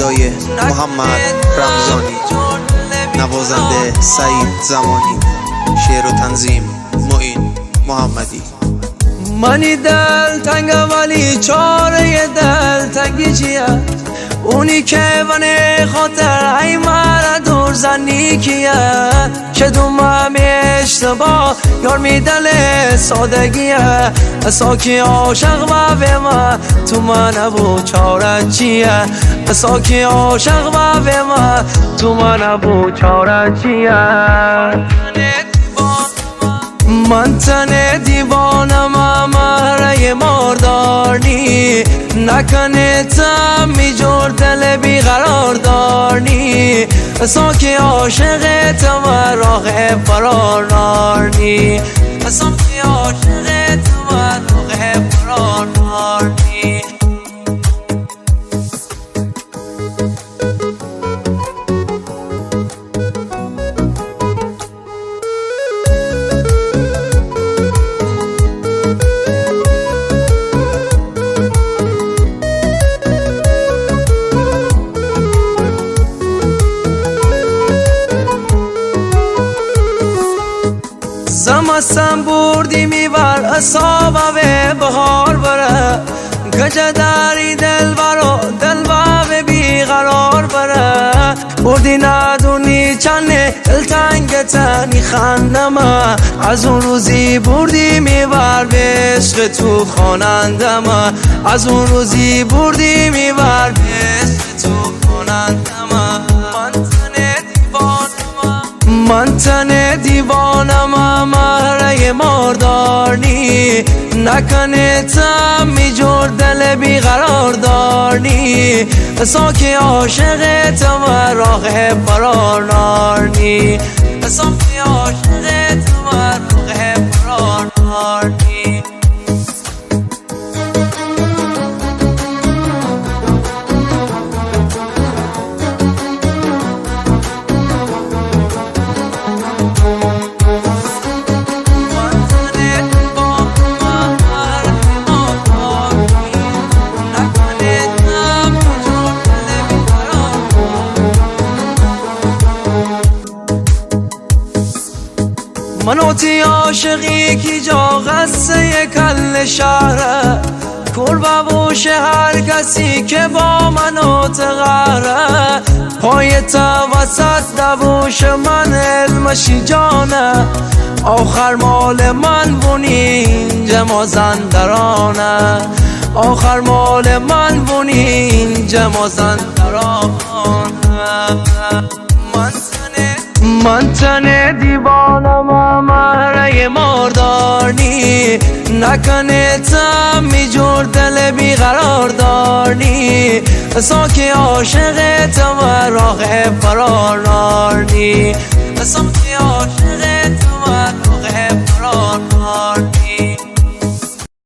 صدای محمد رمضانی، نوازنده سعید زمانی، شعر و تنظیم معین محمدی. منی دل تنگم ولی چاره دل تنگی چیه؟ اونی که من خاطر ای مرا دور زنی کیه؟ که دومم اشتباه یار می دل سادگیه. ساکی عاشق و به من تو من ابو چاره چیه؟ ساکی عاشق و به من تو من ابو چاره چیه؟ من تن دیوانم مهره مردارنی، نکنه تمی جور دل بیقرار دارنی. ساکی عاشق تم راه فرار نارنی، ساکی عاشق تم راه فرار نارنی. زمستم بردی میبر اصابه به بهار بره، گجه داری دل برو دل به بیقرار بره. بردی ندونی چنه دلتنگ تنی خندم، از اون روزی بردی میبر به عشق تو خوانندم. از اون روزی بردی میبر به عشق تو خوانندم. من تن دیوانم مهره مردارنی، نکنه تمی جور دل بیقرار دارنی. ساکی عاشق تم راه فرار نارنی، ساکی عاشق تم راه فرار نارنی. منوتی عاشقی کی جا غصه کل شهره، کربه بوشه هر کسی که با منو تغره. پای تا وسط دبوش من علمشی جانه، آخر مال من بونی اینجا مازندرانه. آخر مال من بونی اینجا مازندرانه. من تن دیوانم مهره مردارنی، نکنه تمی جور دل بیقرار دارنی. ساکی عاشق تم راه فرار